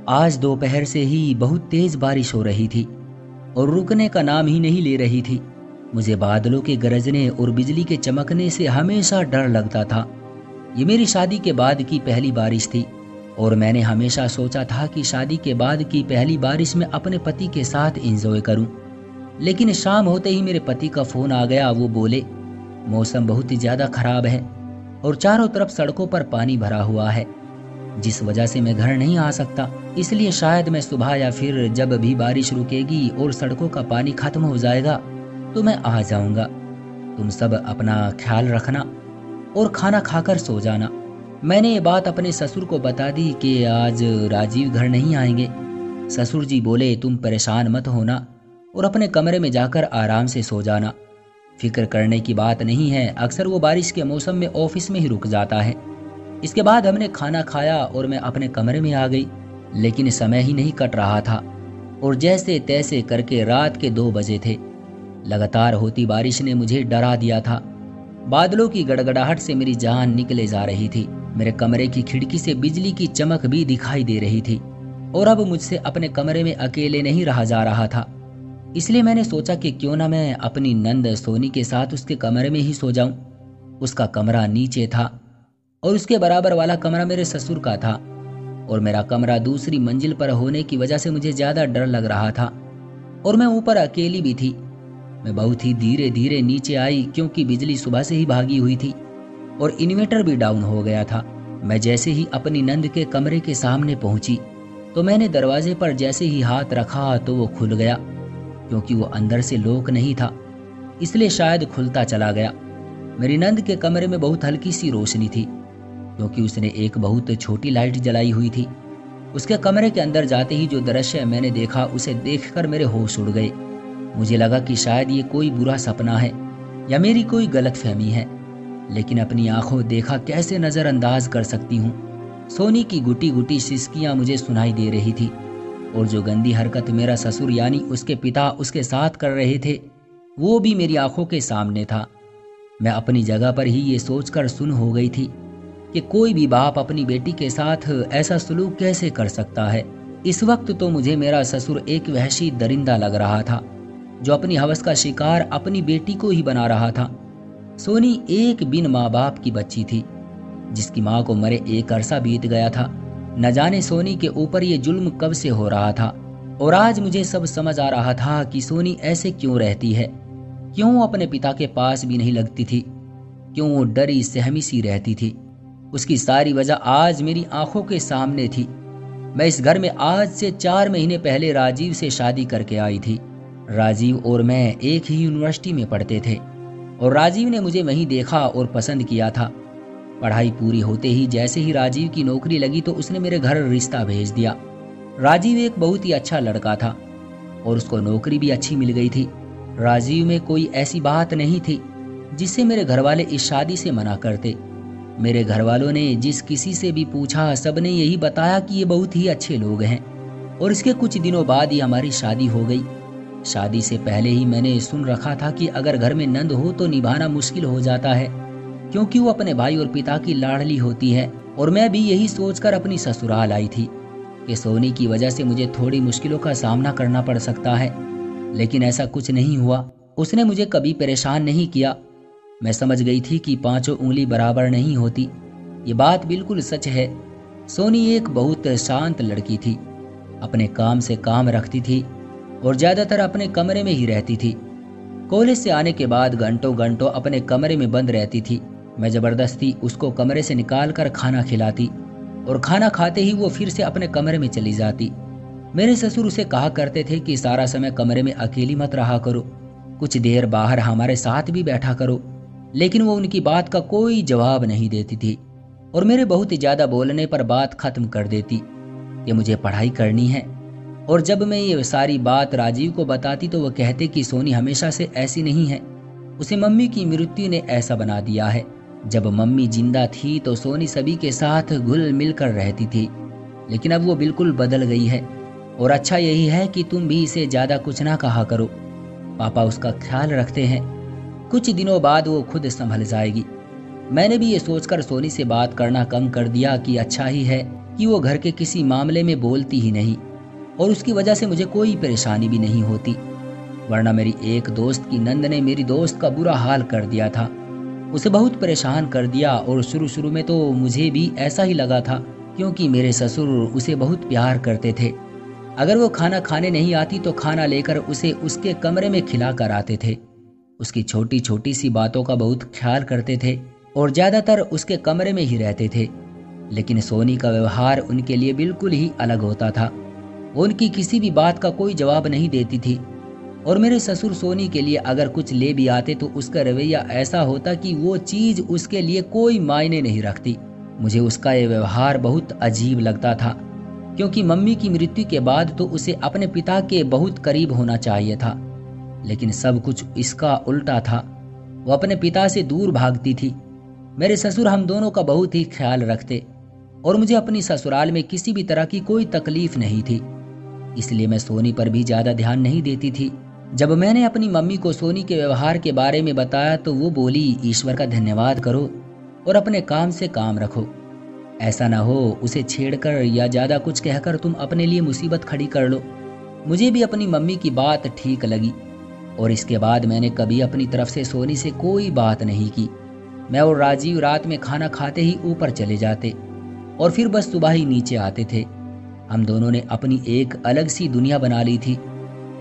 आज दोपहर से ही बहुत तेज बारिश हो रही थी और रुकने का नाम ही नहीं ले रही थी। मुझे बादलों के गरजने और बिजली के चमकने से हमेशा डर लगता था। ये मेरी शादी के बाद की पहली बारिश थी और मैंने हमेशा सोचा था कि शादी के बाद की पहली बारिश में अपने पति के साथ एंजॉय करूं। लेकिन शाम होते ही मेरे पति का फोन आ गया। वो बोले मौसम बहुत ही ज़्यादा खराब है और चारों तरफ सड़कों पर पानी भरा हुआ है, जिस वजह से मैं घर नहीं आ सकता। इसलिए शायद मैं सुबह या फिर जब भी बारिश रुकेगी और सड़कों का पानी खत्म हो जाएगा तो मैं आ जाऊंगा। तुम सब अपना ख्याल रखना और खाना खाकर सो जाना। मैंने ये बात अपने ससुर को बता दी कि आज राजीव घर नहीं आएंगे। ससुर जी बोले तुम परेशान मत होना और अपने कमरे में जाकर आराम से सो जाना। फिक्र करने की बात नहीं है, अक्सर वो बारिश के मौसम में ऑफिस में ही रुक जाता है। इसके बाद हमने खाना खाया और मैं अपने कमरे में आ गई, लेकिन समय ही नहीं कट रहा था और जैसे तैसे करके रात के 2 बजे थे। लगातार होती बारिश ने मुझे डरा दिया था। बादलों की गड़गड़ाहट से मेरी जान निकले जा रही थी। मेरे कमरे की खिड़की से बिजली की चमक भी दिखाई दे रही थी और अब मुझसे अपने कमरे में अकेले नहीं रहा जा रहा था। इसलिए मैंने सोचा कि क्यों ना मैं अपनी नंद सोनी के साथ उसके कमरे में ही सो जाऊं। उसका कमरा नीचे था और उसके बराबर वाला कमरा मेरे ससुर का था और मेरा कमरा दूसरी मंजिल पर होने की वजह से मुझे ज्यादा डर लग रहा था और मैं ऊपर अकेली भी थी। मैं बहुत ही धीरे धीरे नीचे आई क्योंकि बिजली सुबह से ही भागी हुई थी और इन्वर्टर भी डाउन हो गया था। मैं जैसे ही अपनी नंद के कमरे के सामने पहुंची तो मैंने दरवाजे पर जैसे ही हाथ रखा तो वो खुल गया। क्योंकि वो अंदर से लॉक नहीं था इसलिए शायद खुलता चला गया। मेरी नंद के कमरे में बहुत हल्की सी रोशनी थी क्योंकि उसने एक बहुत छोटी लाइट जलाई हुई थी। उसके कमरे के अंदर जाते ही जो दृश्य मैंने देखा उसे देखकर मेरे होश उड़ गए। मुझे लगा कि शायद ये कोई बुरा सपना है या मेरी कोई गलतफहमी है, लेकिन अपनी आंखों देखा कैसे नजरअंदाज कर सकती हूँ। सोनी की गुटी गुटी सिसकियां मुझे सुनाई दे रही थी और जो गंदी हरकत मेरा ससुर यानी उसके पिता उसके साथ कर रहे थे वो भी मेरी आंखों के सामने था। मैं अपनी जगह पर ही ये सोचकर सुन्न हो गई थी कि कोई भी बाप अपनी बेटी के साथ ऐसा सलूक कैसे कर सकता है। इस वक्त तो मुझे मेरा ससुर एक वहशी दरिंदा लग रहा था जो अपनी हवस का शिकार अपनी बेटी को ही बना रहा था। सोनी एक बिन माँ बाप की बच्ची थी जिसकी माँ को मरे एक अरसा बीत गया था। न जाने सोनी के ऊपर ये जुल्म कब से हो रहा था और आज मुझे सब समझ आ रहा था कि सोनी ऐसे क्यों रहती है, क्यों अपने पिता के पास भी नहीं लगती थी, क्यों वो डरी सहमी सी रहती थी। उसकी सारी वजह आज मेरी आंखों के सामने थी। मैं इस घर में आज से 4 महीने पहले राजीव से शादी करके आई थी। राजीव और मैं एक ही यूनिवर्सिटी में पढ़ते थे और राजीव ने मुझे वहीं देखा और पसंद किया था। पढ़ाई पूरी होते ही जैसे ही राजीव की नौकरी लगी तो उसने मेरे घर रिश्ता भेज दिया। राजीव एक बहुत ही अच्छा लड़का था और उसको नौकरी भी अच्छी मिल गई थी। राजीव में कोई ऐसी बात नहीं थी जिससे मेरे घर वाले इस शादी से मना करते। मेरे घर वालों ने जिस किसी से भी पूछा सबने यही बताया कि ये बहुत ही अच्छे लोग हैं और इसके कुछ दिनों बाद ही हमारी शादी हो गई। शादी से पहले ही मैंने सुन रखा था कि अगर घर में नंद हो तो निभाना मुश्किल हो जाता है क्योंकि वो अपने भाई और पिता की लाडली होती है। और मैं भी यही सोचकर अपनी ससुराल आई थी कि सोनी की वजह से मुझे थोड़ी मुश्किलों का सामना करना पड़ सकता है, लेकिन ऐसा कुछ नहीं हुआ। उसने मुझे कभी परेशान नहीं किया। मैं समझ गई थी कि 5 उंगली बराबर नहीं होती। ये बात बिल्कुल सच है। सोनी एक बहुत शांत लड़की थी, अपने काम से काम रखती थी और ज्यादातर अपने कमरे में ही रहती थी। कॉलेज से आने के बाद घंटों घंटों अपने कमरे में बंद रहती थी। मैं जबरदस्ती उसको कमरे से निकाल कर खाना खिलाती और खाना खाते ही वो फिर से अपने कमरे में चली जाती। मेरे ससुर उसे कहा करते थे कि सारा समय कमरे में अकेली मत रहा करो, कुछ देर बाहर हमारे साथ भी बैठा करो, लेकिन वो उनकी बात का कोई जवाब नहीं देती थी और मेरे बहुत ज्यादा बोलने पर बात खत्म कर देती कि मुझे पढ़ाई करनी है। और जब मैं ये सारी बात राजीव को बताती तो वो कहते कि सोनी हमेशा से ऐसी नहीं है, उसे मम्मी की मृत्यु ने ऐसा बना दिया है। जब मम्मी जिंदा थी तो सोनी सभी के साथ घुल मिल कर रहती थी, लेकिन अब वो बिल्कुल बदल गई है और अच्छा यही है कि तुम भी इसे ज्यादा कुछ ना कहा करो, पापा उसका ख्याल रखते हैं, कुछ दिनों बाद वो खुद संभल जाएगी। मैंने भी ये सोचकर सोनी से बात करना कम कर दिया कि अच्छा ही है कि वो घर के किसी मामले में बोलती ही नहीं और उसकी वजह से मुझे कोई परेशानी भी नहीं होती। वरना मेरी एक दोस्त की नंद ने मेरी दोस्त का बुरा हाल कर दिया था, उसे बहुत परेशान कर दिया। और शुरू शुरू में तो मुझे भी ऐसा ही लगा था, क्योंकि मेरे ससुर उसे बहुत प्यार करते थे। अगर वो खाना खाने नहीं आती तो खाना लेकर उसे उसके कमरे में खिला कर आते थे। उसकी छोटी छोटी सी बातों का बहुत ख्याल करते थे और ज्यादातर उसके कमरे में ही रहते थे। लेकिन सोनी का व्यवहार उनके लिए बिल्कुल ही अलग होता था। वो उनकी किसी भी बात का कोई जवाब नहीं देती थी। और मेरे ससुर सोनी के लिए अगर कुछ ले भी आते तो उसका रवैया ऐसा होता कि वो चीज उसके लिए कोई मायने नहीं रखती। मुझे उसका ये व्यवहार बहुत अजीब लगता था, क्योंकि मम्मी की मृत्यु के बाद तो उसे अपने पिता के बहुत करीब होना चाहिए था, लेकिन सब कुछ इसका उल्टा था। वो अपने पिता से दूर भागती थी। मेरे ससुर हम दोनों का बहुत ही ख्याल रखते और मुझे अपनी ससुराल में किसी भी तरह की कोई तकलीफ नहीं थी, इसलिए मैं सोनी पर भी ज्यादा ध्यान नहीं देती थी। जब मैंने अपनी मम्मी को सोनी के व्यवहार के बारे में बताया तो वो बोली, ईश्वर का धन्यवाद करो और अपने काम से काम रखो। ऐसा ना हो उसे छेड़कर या ज्यादा कुछ कहकर तुम अपने लिए मुसीबत खड़ी कर लो। मुझे भी अपनी मम्मी की बात ठीक लगी और इसके बाद मैंने कभी अपनी तरफ से सोनी से कोई बात नहीं की। मैं और राजीव रात में खाना खाते ही ऊपर चले जाते और फिर बस सुबह ही नीचे आते थे। हम दोनों ने अपनी एक अलग सी दुनिया बना ली थी।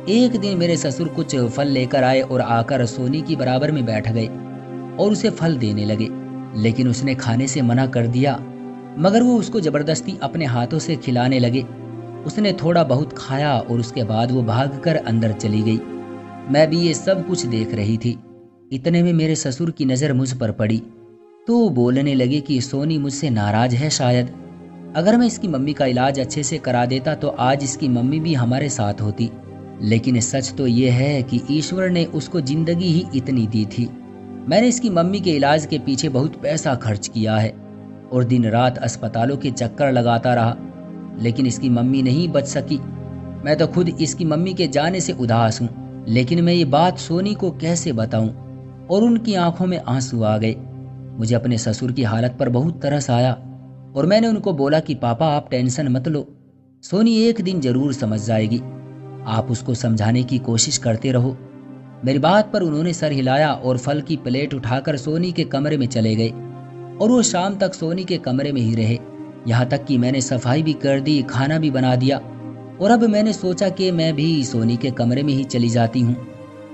एक दिन मेरे ससुर कुछ फल लेकर आए और आकर सोनी की बराबर में बैठ गए और उसे फल देने लगे, लेकिन उसने खाने से मना कर दिया, मगर वो उसको जबरदस्ती अपने हाथों से खिलाने लगे। उसने थोड़ा बहुत खाया और उसके बाद वो भागकर अंदर चली गई। मैं भी ये सब कुछ देख रही थी। इतने में मेरे ससुर की नज़र मुझ पर पड़ी तो वो बोलने लगे कि सोनी मुझसे नाराज है शायद। अगर मैं इसकी मम्मी का इलाज अच्छे से करा देता तो आज इसकी मम्मी भी हमारे साथ होती। लेकिन सच तो ये है कि ईश्वर ने उसको जिंदगी ही इतनी दी थी। मैंने इसकी मम्मी के इलाज के पीछे बहुत पैसा खर्च किया है और दिन रात अस्पतालों के चक्कर लगाता रहा, लेकिन इसकी मम्मी नहीं बच सकी। मैं तो खुद इसकी मम्मी के जाने से उदास हूँ, लेकिन मैं ये बात सोनी को कैसे बताऊं? और उनकी आंखों में आंसू आ गए। मुझे अपने ससुर की हालत पर बहुत तरस आया और मैंने उनको बोला कि पापा आप टेंशन मत लो, सोनी एक दिन जरूर समझ जाएगी, आप उसको समझाने की कोशिश करते रहो। मेरी बात पर उन्होंने सर हिलाया और फल की प्लेट उठाकर सोनी के कमरे में चले गए और वो शाम तक सोनी के कमरे में ही रहे। यहाँ तक कि मैंने सफाई भी कर दी, खाना भी बना दिया और अब मैंने सोचा कि मैं भी सोनी के कमरे में ही चली जाती हूँ।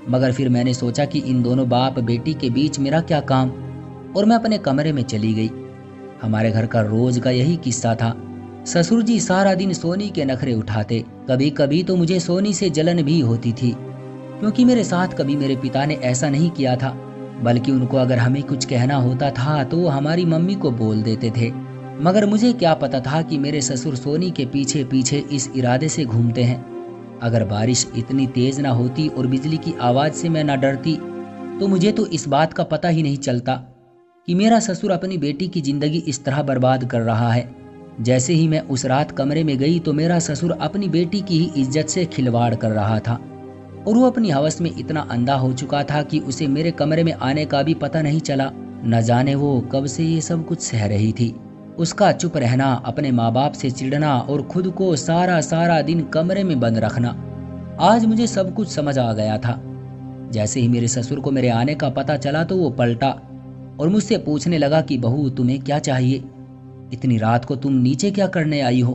मगर फिर मैंने सोचा कि इन दोनों बाप बेटी के बीच मेरा क्या काम, और मैं अपने कमरे में चली गई। हमारे घर का रोज का यही किस्सा था। ससुर जी सारा दिन सोनी के नखरे उठाते। कभी कभी तो मुझे सोनी से जलन भी होती थी, क्योंकि मेरे साथ कभी मेरे पिता ने ऐसा नहीं किया था, बल्कि उनको अगर हमें कुछ कहना होता था तो वो हमारी मम्मी को बोल देते थे। मगर मुझे क्या पता था कि मेरे ससुर सोनी के पीछे पीछे इस इरादे से घूमते हैं। अगर बारिश इतनी तेज ना होती और बिजली की आवाज से मैं ना डरती तो मुझे तो इस बात का पता ही नहीं चलता कि मेरा ससुर अपनी बेटी की जिंदगी इस तरह बर्बाद कर रहा है। जैसे ही मैं उस रात कमरे में गई तो मेरा ससुर अपनी बेटी की ही इज्जत से खिलवाड़ कर रहा था और वो अपनी हवस में इतना अंधा हो चुका था कि उसे मेरे कमरे में आने का भी पता नहीं चला। न जाने वो कब से ये सब कुछ सह रही थी। उसका चुप रहना, अपने माँ बाप से चिढ़ना और खुद को सारा सारा दिन कमरे में बंद रखना। आज मुझे सब कुछ समझ आ गया था। जैसे ही मेरे ससुर को मेरे आने का पता चला तो वो पलटा और मुझसे पूछने लगा कि बहू तुम्हें क्या चाहिए, इतनी रात को तुम नीचे क्या करने आई हो।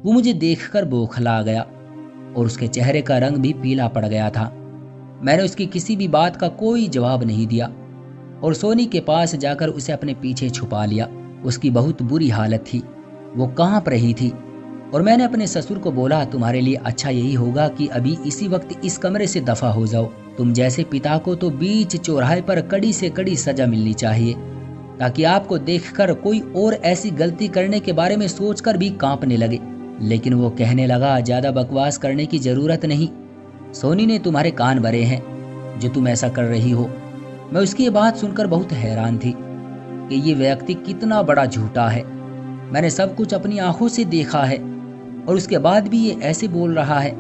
वो मुझे देखकर बौखला गया और उसके चेहरे का रंग भी पीला पड़ गया था। मैंने उसकी किसी भी बात का कोई जवाब नहीं दिया और सोनी के पास जाकर उसे अपने पीछे छुपा लिया। उसकी बहुत बुरी हालत थी, वो कांप रही थी और मैंने अपने ससुर को बोला तुम्हारे लिए अच्छा यही होगा कि अभी इसी वक्त इस कमरे से दफा हो जाओ। तुम जैसे पिता को तो बीच चौराहे पर कड़ी से कड़ी सजा मिलनी चाहिए, ताकि आपको देखकर कोई और ऐसी गलती करने के बारे में सोचकर भी कांपने लगे। लेकिन वो कहने लगा ज्यादा बकवास करने की जरूरत नहीं, सोनी ने तुम्हारे कान भरे हैं जो तुम ऐसा कर रही हो। मैं उसकी ये बात सुनकर बहुत हैरान थी कि ये व्यक्ति कितना बड़ा झूठा है। मैंने सब कुछ अपनी आंखों से देखा है और उसके बाद भी ये ऐसे बोल रहा है।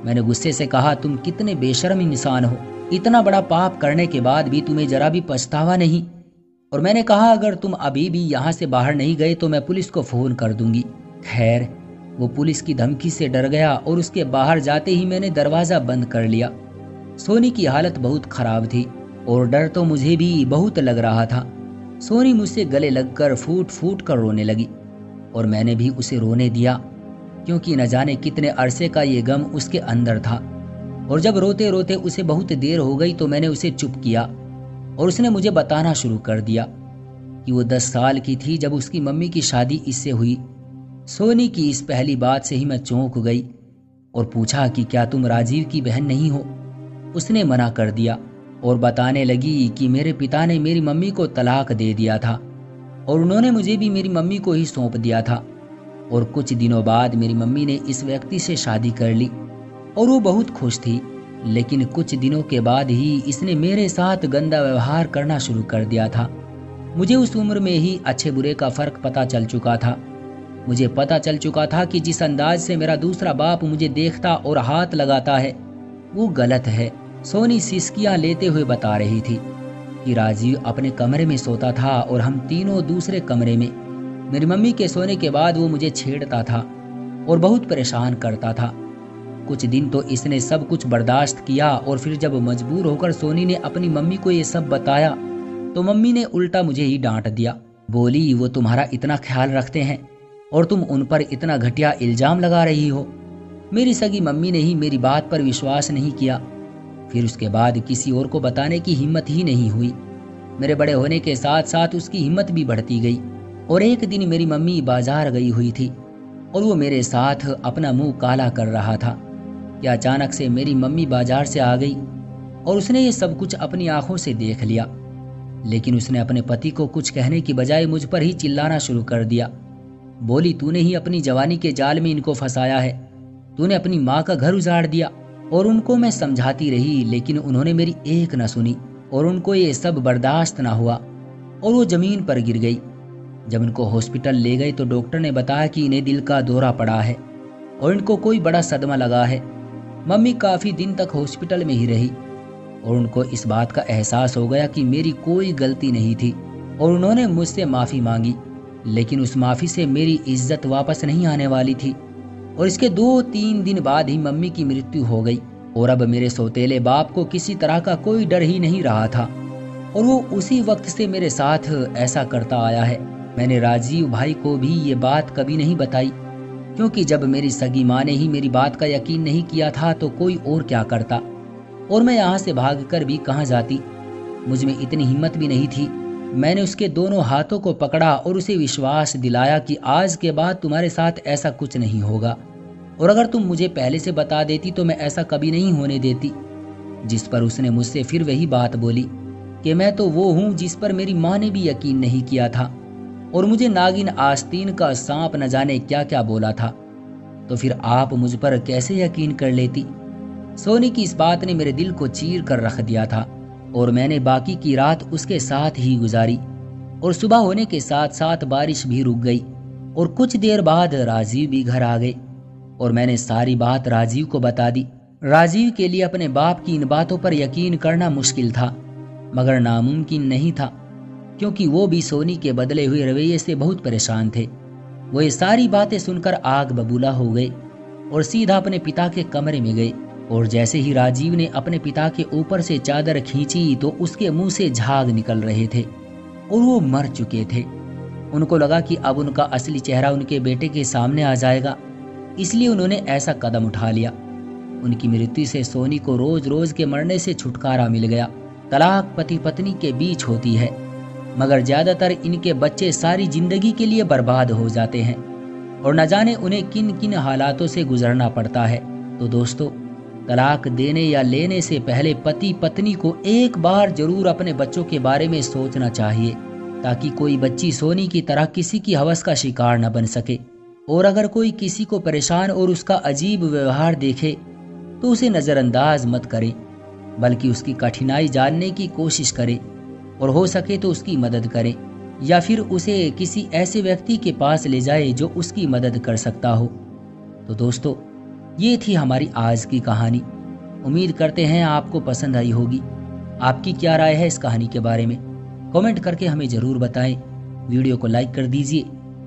मैंने गुस्से से कहा तुम कितने बेशर्म इंसान हो, इतना बड़ा पाप करने के बाद भी तुम्हें जरा भी पछतावा नहीं। और मैंने कहा अगर तुम अभी भी यहाँ से बाहर नहीं गए तो मैं पुलिस को फोन कर दूंगी। खैर, वो पुलिस की धमकी से डर गया और उसके बाहर जाते ही मैंने दरवाज़ा बंद कर लिया। सोनी की हालत बहुत खराब थी और डर तो मुझे भी बहुत लग रहा था। सोनी मुझसे गले लगकर फूट फूट कर रोने लगी और मैंने भी उसे रोने दिया, क्योंकि न जाने कितने अरसे का ये गम उसके अंदर था। और जब रोते रोते उसे बहुत देर हो गई तो मैंने उसे चुप किया और उसने मुझे बताना शुरू कर दिया कि वो 10 साल की थी जब उसकी मम्मी की शादी इससे हुई। सोनी की इस पहली बात से ही मैं चौंक गई और पूछा कि क्या तुम राजीव की बहन नहीं हो? उसने मना कर दिया और बताने लगी कि मेरे पिता ने मेरी मम्मी को तलाक दे दिया था और उन्होंने मुझे भी मेरी मम्मी को ही सौंप दिया था। और कुछ दिनों बाद मेरी मम्मी ने इस व्यक्ति से शादी कर ली और वो बहुत खुश थी, लेकिन कुछ दिनों के बाद ही इसने मेरे साथ गंदा व्यवहार करना शुरू कर दिया था। मुझे उस उम्र में ही अच्छे बुरे का फर्क पता चल चुका था। मुझे पता चल चुका था कि जिस अंदाज से मेरा दूसरा बाप मुझे देखता और हाथ लगाता है वो गलत है। सोनी सिसकियां लेते हुए बता रही थी कि राजीव अपने कमरे में सोता था और हम तीनों दूसरे कमरे में। मेरी मम्मी के सोने के बाद वो मुझे छेड़ता था और बहुत परेशान करता था। कुछ दिन तो इसने सब कुछ बर्दाश्त किया और फिर जब मजबूर होकर सोनी ने अपनी मम्मी को ये सब बताया तो मम्मी ने उल्टा मुझे ही डांट दिया। बोली, वो तुम्हारा इतना ख्याल रखते हैं और तुम उन पर इतना घटिया इल्जाम लगा रही हो। मेरी सगी मम्मी ने ही मेरी बात पर विश्वास नहीं किया। फिर उसके बाद किसी और को बताने की हिम्मत ही नहीं हुई। मेरे बड़े होने के साथ साथ उसकी हिम्मत भी बढ़ती गई और एक दिन मेरी मम्मी बाजार गई हुई थी और वो मेरे साथ अपना मुंह काला कर रहा था कि अचानक से मेरी मम्मी बाजार से आ गई और उसने ये सब कुछ अपनी आंखों से देख लिया। लेकिन उसने अपने पति को कुछ कहने की बजाय मुझ पर ही चिल्लाना शुरू कर दिया। बोली, तूने ही अपनी जवानी के जाल में इनको फंसाया है, तूने अपनी माँ का घर उजाड़ दिया। और उनको मैं समझाती रही लेकिन उन्होंने मेरी एक न सुनी और उनको ये सब बर्दाश्त ना हुआ और वो जमीन पर गिर गई। जब इनको हॉस्पिटल ले गए तो डॉक्टर ने बताया कि इन्हें दिल का दौरा पड़ा है और इनको कोई बड़ा सदमा लगा है। मम्मी काफ़ी दिन तक हॉस्पिटल में ही रही और उनको इस बात का एहसास हो गया कि मेरी कोई गलती नहीं थी और उन्होंने मुझसे माफ़ी मांगी, लेकिन उस माफ़ी से मेरी इज्जत वापस नहीं आने वाली थी। और इसके 2-3 दिन बाद ही मम्मी की मृत्यु हो गई और अब मेरे सौतेले बाप को किसी तरह का कोई डर ही नहीं रहा था और वो उसी वक्त से मेरे साथ ऐसा करता आया है। मैंने राजीव भाई को भी ये बात कभी नहीं बताई, क्योंकि जब मेरी सगी माँ ने ही मेरी बात का यकीन नहीं किया था तो कोई और क्या करता और मैं यहाँ से भागकर भी कहाँ जाती। मुझ में इतनी हिम्मत भी नहीं थी। मैंने उसके दोनों हाथों को पकड़ा और उसे विश्वास दिलाया कि आज के बाद तुम्हारे साथ ऐसा कुछ नहीं होगा और अगर तुम मुझे पहले से बता देती तो मैं ऐसा कभी नहीं होने देती। जिस पर उसने मुझसे फिर वही बात बोली कि मैं तो वो हूँ जिस पर मेरी माँ ने भी यकीन नहीं किया था और मुझे नागिन आस्तीन का सांप न जाने क्या क्या बोला था, तो फिर आप मुझ पर कैसे यकीन कर लेती। सोनी की इस बात ने मेरे दिल को चीर कर रख दिया था और मैंने बाकी की रात उसके साथ ही गुजारी और सुबह होने के साथ साथ बारिश भी रुक गई और कुछ देर बाद राजीव भी घर आ गए और मैंने सारी बात राजीव को बता दी। राजीव के लिए अपने बाप की इन बातों पर यकीन करना मुश्किल था मगर नामुमकिन नहीं था, क्योंकि वो भी सोनी के बदले हुए रवैये से बहुत परेशान थे। वो ये सारी बातें सुनकर आग बबूला हो गए और सीधा अपने पिता के कमरे में गए और जैसे ही राजीव ने अपने पिता के ऊपर से चादर खींची तो उसके मुंह से झाग निकल रहे थे और वो मर चुके थे। उनको लगा कि अब उनका असली चेहरा उनके बेटे के सामने आ जाएगा, इसलिए उन्होंने ऐसा कदम उठा लिया। उनकी मृत्यु से सोनी को रोज रोज के मरने से छुटकारा मिल गया। तलाक पति पत्नी के बीच होती है मगर ज्यादातर इनके बच्चे सारी जिंदगी के लिए बर्बाद हो जाते हैं और न जाने उन्हें किन किन हालातों से गुजरना पड़ता है। तो दोस्तों, तलाक देने या लेने से पहले पति पत्नी को एक बार जरूर अपने बच्चों के बारे में सोचना चाहिए, ताकि कोई बच्ची सोनी की तरह किसी की हवस का शिकार न बन सके। और अगर कोई किसी को परेशान और उसका अजीब व्यवहार देखे तो उसे नज़रअंदाज मत करे, बल्कि उसकी कठिनाई जानने की कोशिश करे और हो सके तो उसकी मदद करे या फिर उसे किसी ऐसे व्यक्ति के पास ले जाए जो उसकी मदद कर सकता हो। तो दोस्तों, ये थी हमारी आज की कहानी। उम्मीद करते हैं आपको पसंद आई होगी। आपकी क्या राय है इस कहानी के बारे में? कमेंट करके हमें ज़रूर बताएं। वीडियो को लाइक कर दीजिए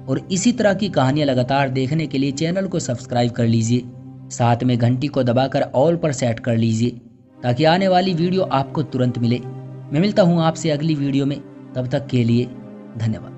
और इसी तरह की कहानियाँ लगातार देखने के लिए चैनल को सब्सक्राइब कर लीजिए। साथ में घंटी को दबाकर ऑल पर सेट कर लीजिए ताकि आने वाली वीडियो आपको तुरंत मिले। मैं मिलता हूँ आपसे अगली वीडियो में, तब तक के लिए धन्यवाद।